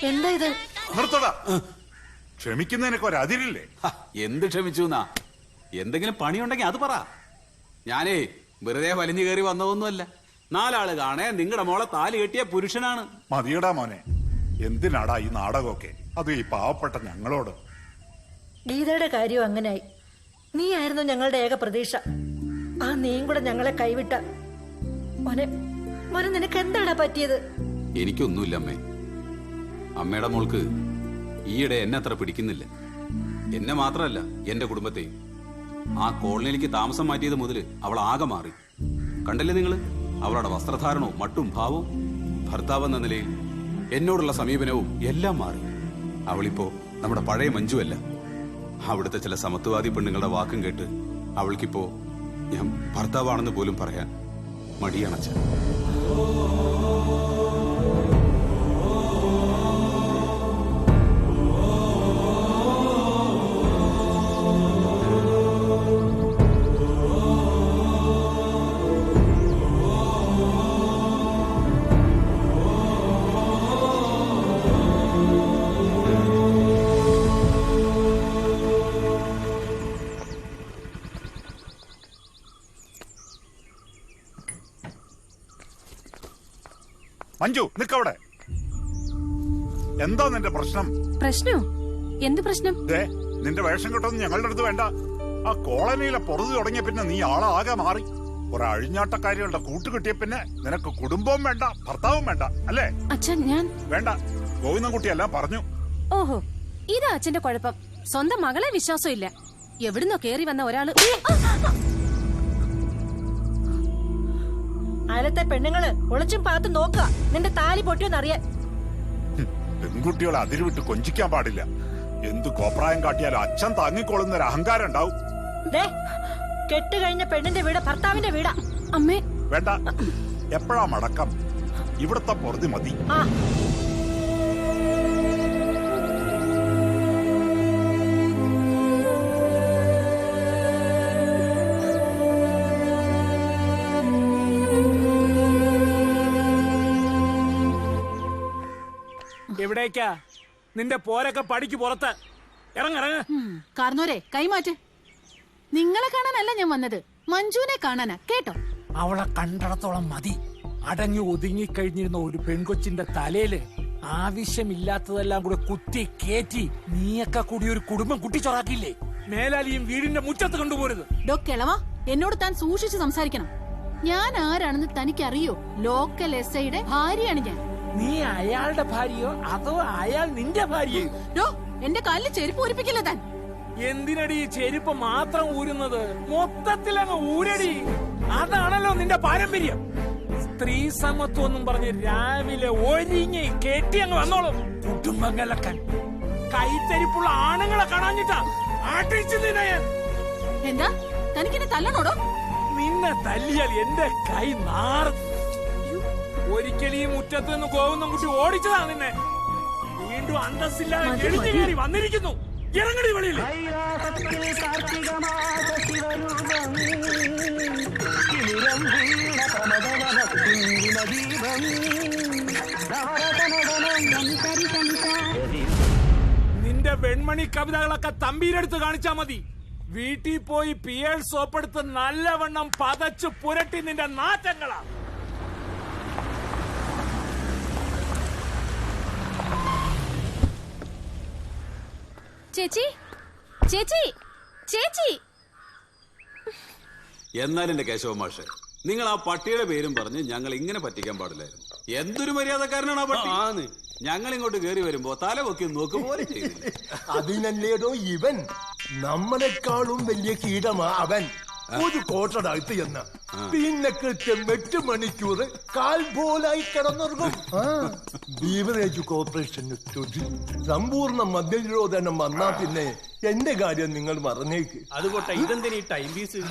എന്താ ഇത്? നിർത്തടാ. ക്ഷമിക്കുന്നതിനൊക്കെ ഒരതിരില്ലേ? എന്ത് ക്ഷമിച്ചു എന്നാ? എന്തെങ്കിലും പണിയുണ്ടെങ്കിൽ അത് പറ. ഞാനേ വെറുതെ വലിഞ്ഞു കയറി വന്നതൊന്നുമല്ല. 4 ആള് കാണേ നിങ്ങളുടെ മോളെ താലി കെട്ടിയ പുരുഷനാണ്. മതിയടാ മോനെ, എന്തിനാടാ ഈ നാടകമൊക്കെ? അത് ഈ പാവപ്പെട്ട ഞങ്ങളോട്. ഗീതയുടെ കാര്യം അങ്ങനായി. നീ ആയിരുന്നു ഞങ്ങളുടെ ഏക പ്രതീക്ഷ. ആ നീയും കൂടെ ഞങ്ങളെ കൈവിട്ട. മോനെ മോനെ നിനക്ക് എന്താടാ പറ്റിയത്? എനിക്കൊന്നുമില്ല അമ്മേ. അമ്മയുടെ മോൾക്ക് ഈയിടെ എന്നെ അത്ര പിടിക്കുന്നില്ല. എന്നെ മാത്രമല്ല, എന്റെ കുടുംബത്തെയും. ആ കോളനിയിലേക്ക് താമസം മാറ്റിയത് മുതൽ അവൾ ആകെ മാറി. കണ്ടല്ലേ നിങ്ങള്? അവളുടെ വസ്ത്രധാരണവും മട്ടും ഭാവവും, ഭർത്താവ് എന്ന നിലയിൽ എന്നോടുള്ള സമീപനവും എല്ലാം മാറി. അവളിപ്പോ നമ്മുടെ പഴയ മഞ്ജുവല്ല. അവിടുത്തെ ചില സമത്വവാദി പെണ്ണുങ്ങളുടെ വാക്കും കേട്ട് അവൾക്കിപ്പോ ഞാൻ ഭർത്താവാണെന്ന് പോലും പറയാൻ മടിയണച്ച. മഞ്ജു, നിക്കവിടെ. എന്താ നിന്റെ പ്രശ്നം? പ്രശ്നോ? എന്ത് പ്രശ്നം? നിന്റെ വേഷം കെട്ടൊന്നും ഞങ്ങളുടെ അടുത്ത് വേണ്ട. ആ കോളനിയിലെ പൊറുതി തുടങ്ങിയ പിന്നെ നീ ആളാകെ മാറി. കുറെ അഴിഞ്ഞാട്ടക്കാരികളുടെ കൂട്ടുകിട്ടിയ പിന്നെ നിനക്ക് കുടുംബവും വേണ്ട, ഭർത്താവും വേണ്ട, അല്ലേ? അച്ഛൻ ഞാൻ വേണ്ട. ഗോവിന്ദൻകുട്ടിയെല്ലാം പറഞ്ഞു. ഓഹോ, ഇതാ അച്ഛന്റെ കുഴപ്പം. സ്വന്തം മകളെ വിശ്വാസമില്ല. എവിടുന്നോ കേറി വന്ന ഒരാള്. അയലത്തെ പെണ്ണുങ്ങള് ഒളിച്ചും പാത്തും നോക്കുക നിന്റെ താലി പൊട്ടിയോന്നറിയാൻ. പെൺകുട്ടികളെ അതിരുവിട്ട് കൊഞ്ചിക്കാൻ പാടില്ല. എന്ത് കോപ്രായം കാട്ടിയാലും അച്ഛൻ താങ്ങിക്കൊള്ളുന്ന ഒരു അഹങ്കാരം ഉണ്ടാവും. കെട്ട് കഴിഞ്ഞ പെണ്ണിന്റെ വീട് ഭർത്താവിന്റെ വീടാ. അമ്മേ വേണ്ട. എപ്പോഴാ മടക്കം? ഇവിടത്തെ പൊറുതി മതി. എവിടേക്കാ? നിന്റെ പോരൊക്കെ പടിക്ക് പുറത്ത്. ഇറങ്ങിറങ്ങ. കാർന്നോരെ കൈമാറ്റ്. നിങ്ങളെ കാണാനല്ല ഞാൻ വന്നത്, മഞ്ജുവിനെ കാണാനാ. കേട്ടോ? അവളെ കണ്ടിടത്തോളം മതി. അടങ്ങി ഒതുങ്ങിക്കഴിഞ്ഞിരുന്ന ഒരു പെൺകൊച്ചിന്റെ തലയില് ആവശ്യമില്ലാത്തതെല്ലാം കൂടെ കുത്തി കേറ്റി നീയൊക്കെ കൂടി ഒരു കുടുംബം കുട്ടിച്ചൊറാക്കില്ലേ? മേലാലിയും വീടിന്റെ മുറ്റത്ത് കൊണ്ടുപോരുത്. കിളവാ, എന്നോട് താൻ സൂക്ഷിച്ച് സംസാരിക്കണം. ഞാൻ ആരാണെന്ന് തനിക്കറിയോ? ലോക്കൽ SIയുടെ ഭാര്യയാണ് ഞാൻ. നീ അയാളുടെ ഭാര്യയോ അതോ അയാൾ നിന്റെ ഭാര്യയോ? എന്റെ കാലിൽ ചെരുപ്പ് ഊരിപ്പിക്കില്ല താൻ. എന്തിനടി ചെരുപ്പ് മാത്രം ഊരുന്നത്? മൊത്തത്തിലങ്ങ് ഊരടി. അതാണല്ലോ നിന്റെ പാരമ്പര്യം. സ്ത്രീ സമത്വം എന്നും പറഞ്ഞ് രാവിലെ ഒരുങ്ങി കെട്ടി അങ്ങ് വന്നോളും. കുടുംബം കലക്കാൻ കൈത്തരിപ്പുള്ള ആണുങ്ങളെ കാണാഞ്ഞിട്ടാ ആട്ടിച്ചു നിന്നെ ഞാൻ. എന്താ തനിക്കെന്നെ തല്ലണോടോ? നിന്നെ തല്ലിയാൽ എന്റെ കൈ നാറും. ഒരിക്കലും ഈ മുറ്റത്ത് നിന്ന് ഗോവിന്ദൻകുട്ടി ഓടിച്ചതാ നിന്നെ. വീണ്ടും അന്തസ്സില്ലാതെ എഴുതി വന്നിരിക്കുന്നു. ഇറങ്ങടി വെളിയിൽ. നിന്റെ വെൺമണി കവിതകളൊക്കെ തമ്പീരെടുത്ത് കാണിച്ചാ മതി. വീട്ടിൽ പോയി പിയേൾ സോപ്പെടുത്ത് നല്ലവണ്ണം പതച്ചു പുരട്ടി നിന്റെ നാറ്റങ്ങളാ. ചേച്ചി, ചേച്ചി, ചേച്ചി. എന്നാൽ എന്റെ കേശവ മാഷെ, നിങ്ങൾ ആ പട്ടിയുടെ പേരും പറഞ്ഞ് ഞങ്ങൾ ഇങ്ങനെ പറ്റിക്കാൻ പാടില്ലായിരുന്നു. എന്തൊരു മര്യാദക്കാരനാണ് ആ പട്ടി. ഞങ്ങൾ ഇങ്ങോട്ട് കയറി വരുമ്പോ തല പൊക്കി നോക്കുപോലെ ചെയ്തില്ല. അതിനല്ലേടോ ഇവൻ നമ്മളെക്കാളും വലിയ കീടമാ അവൻ. ഒരു കോട്ടടകത്ത് ചെന്ന പിന്നെ കൃത്യം 8 മണിക്കൂർ കാൽ പോലായി കിടന്നുറങ്ങും. ബീവറേജ് കോർപ്പറേഷന് സമ്പൂർണ്ണ മദ്യനിരോധനം വന്നാ പിന്നെ എന്റെ കാര്യം നിങ്ങൾ മറന്നേക്ക്. അതുകൊട്ടെ ഇതെന്തിനീ ടൈം പീസ്?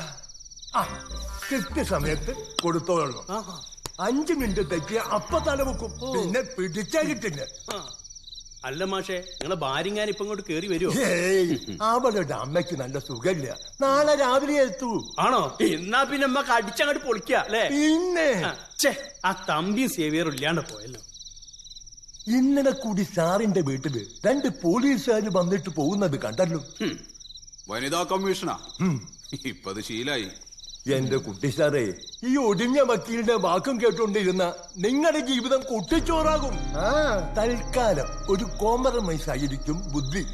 കൃത്യസമയത്ത് കൊടുത്തോളണം. 5 മിനിറ്റ് തെറ്റിയ അപ്പ തലവെക്കും. പിന്നെ പിടിച്ചാ കിട്ടില്ല. അല്ല മാഷെ, നിങ്ങളെ ഭാര്യങ്ങാൻ ഇപ്പൊ ഇങ്ങോട്ട് കേറി വരുമോ? അവളുടെ അമ്മയ്ക്ക് നല്ല സുഖമില്ല. നാളെ രാവിലെ എത്തൂ. ആണോ? എന്നാ പിന്നെ അമ്മക്ക് അടിച്ചങ്ങോട്ട് പൊളിക്ക അല്ലേ? പിന്നെ ആ തമ്പിയും സേവിയറും ഇല്ലാണ്ട് പോയല്ലോ. ഇന്നലെ കൂടി സാറിന്റെ വീട്ടില് 2 പോലീസുകാർ വന്നിട്ട് പോകുന്നത് കണ്ടല്ലോ. വനിതാ കമ്മീഷനാ. ഇപ്പൊ അത് ശീലായി. എന്റെ കുട്ടി സാറേ, ഈ ഒടിഞ്ഞ വക്കീലിന്റെ വാക്കും കേട്ടോണ്ടിരുന്ന നിങ്ങളുടെ ജീവിതം കുട്ടിച്ചോറാകും. തൽക്കാലം ഒരു കോംപ്രമൈസ് ആയിരിക്കും ബുദ്ധി.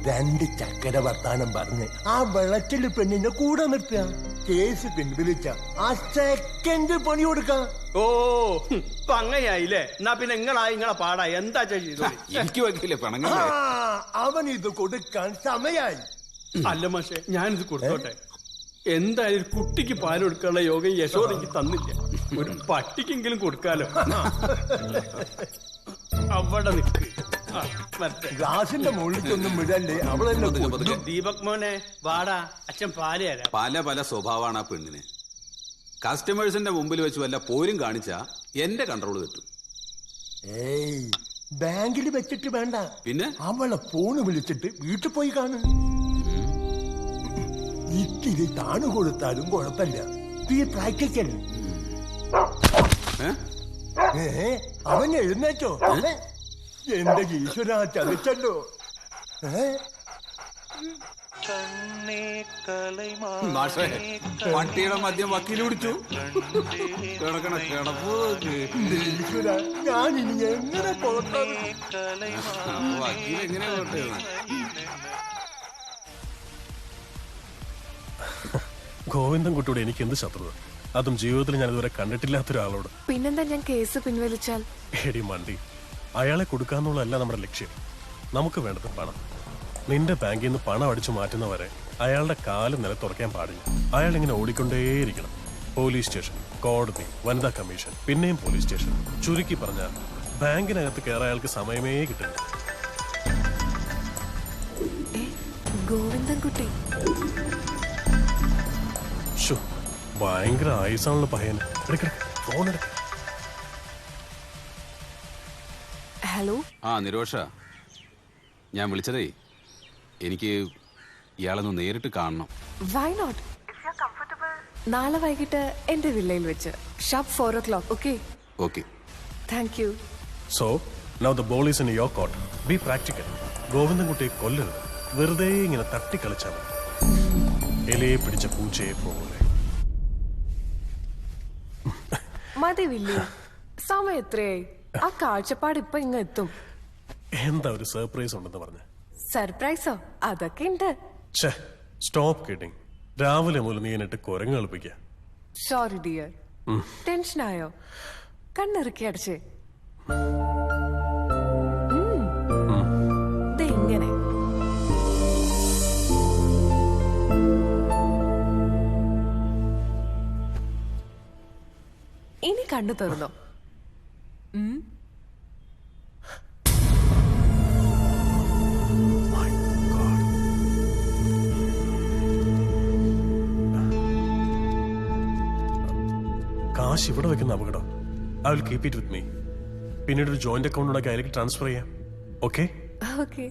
2 ചക്കര വർത്താനം പറഞ്ഞ് ആ വെള്ളച്ചില് പെണ്ണിനെ കൂടെ നിർത്തുക. കേസ് പിൻവലിച്ച ആ സെക്കൻഡ് പണി കൊടുക്കാം. ഓ ഇപ്പൊ അങ്ങനെയായില്ലേ? എന്നാ പിന്നെ നിങ്ങളെ പാടാ എന്താ ചെയ്തു? എനിക്ക് വയ്ക്കില്ലേ പണങ്ങ. അവൻ ഇത് കൊടുക്കാൻ സമയായി. അല്ല മാഷെ, ഞാനിത് കൊടുത്തോട്ടെ. എന്തായാലും ഒരു കുട്ടിക്ക് പാല് കൊടുക്കാനുള്ള യോഗം യശോദയ്ക്ക് തന്നില്ല. ഒരു പട്ടിക്കെങ്കിലും കൊടുക്കാലോ. അവിടെ നിൽക്ക്. ഗ്ലാസിന്റെ മുകളിലേക്കൊന്നും വിടല്ലേ, അവളെന്നെ കൊല്ലും. ദീപക് മോനെ വാടാ, അച്ഛൻ പാല് തരാം. പല പല സ്വഭാവമാണ് ആ പെണ്ണിന്. കസ്റ്റമേഴ്സിന്റെ മുമ്പിൽ വെച്ച് വല്ല പോരും കാണിച്ചാ എന്റെ കൺട്രോൾ തെറ്റും. ഏയ്, ബാങ്കിൽ വെച്ചിട്ട് വേണ്ട. പിന്നെ അവളെ ഫോണ് വിളിച്ചിട്ട് വീട്ടിൽ പോയി കാണും. ഇത്തിരി താണു കൊടുത്താലും കുഴപ്പമില്ല. പ്രാക്ടിക്കൽ. അവൻ എഴുന്നേറ്റോ? എന്റെ ഈശ്വര, ചതിച്ചല്ലോ. മാഷേ, പട്ടിയുടെ മദ്യം വക്കീൽ പിടിച്ചു. കിടക്കണ കിടപ്പ്. ഈശ്വര, ഞാൻ ഇനി എങ്ങനെ പോട്ടത്? വക്കീൽ എങ്ങനെ പോട്ടേന്ന്? ഗോവിന്ദൻകുട്ടിയോട് എനിക്ക് എന്ത് ശത്രുത? അതും ജീവിതത്തിൽ ഞാൻ ഇതുവരെ കണ്ടിട്ടില്ലാത്ത ഒരാളോട്. പിന്നെന്താ ഞാൻ കേസ് പിൻവലിച്ചാൽ? എടി മണ്ടി, അയാളെ കൊടുക്കാന്നുള്ളതല്ല നമ്മുടെ ലക്ഷ്യം. നമുക്ക് വേണ്ടത് പണം. നിന്റെ ബാങ്കിൽ നിന്ന് പണം അടിച്ചു മാറ്റുന്നവരെ അയാളുടെ കാല് നിലത്തുറക്കാൻ പാടില്ല. അയാൾ ഇങ്ങനെ ഓടിക്കൊണ്ടേയിരിക്കണം. പോലീസ് സ്റ്റേഷൻ, കോടതി, വനിതാ കമ്മീഷൻ, പിന്നെയും പോലീസ് സ്റ്റേഷൻ. ചുരുക്കി പറഞ്ഞാൽ ബാങ്കിനകത്ത് കയറാൻ അയാൾക്ക് സമയമേ കിട്ടില്ല. ഗോവിന്ദൻകുട്ടി ഭയങ്കര ആയുസാണല്ലോ പയ്യന്. ഫോൺ എടുക്ക. ഹലോ. നിരോഷ, ഞാൻ വിളിച്ചതേ, എനിക്ക് ഇയാളൊന്ന് നേരിട്ട് കാണണം. Why not? നാളെ വൈകിട്ട് എന്റെ വില്ലയിൽ വെച്ച് sharp 4 o'clock. Okay? Okay. Thank you. So now the ball is in your court. Be practical. ഗോവിന്ദൻകുട്ടിയെ കൊല്ലരുത്. വെറുതെ ഇങ്ങനെ തട്ടിക്കളിച്ചാൽ മതി. ഇലയെ പിടിച്ച പൂച്ചയെ പോലെ. മതി വില്ലി, സമയം എത്രയായി? ആ കാഴ്ചപ്പാട് ഇപ്പൊ ഇങ്ങ് എത്തും. എന്താ ഒരു സർപ്രൈസ് ഉണ്ടെന്ന് പറഞ്ഞ? സർപ്രൈസോ? അതൊക്കെ ഉണ്ട്. Stop kidding. രാവിലെ മുതൽ നീ എന്നിട്ട് കുരങ്ങ് കളിപ്പിക്ക. Sorry dear. ടെൻഷനായോ? കണ്ണിറുക്കി അടച്ചേ. ഇങ്ങനെ ഇനി കണ്ണു തുറന്നോ. കാശ് ഇവിടെ വെക്കുന്ന അപകടം. I will keep it with me. പിന്നീട് ഒരു ജോയിന്റ് അക്കൗണ്ട് ഉണ്ടാക്കി അതിലേക്ക് ട്രാൻസ്ഫർ ചെയ്യാം. ഓക്കെ? ഓക്കെ.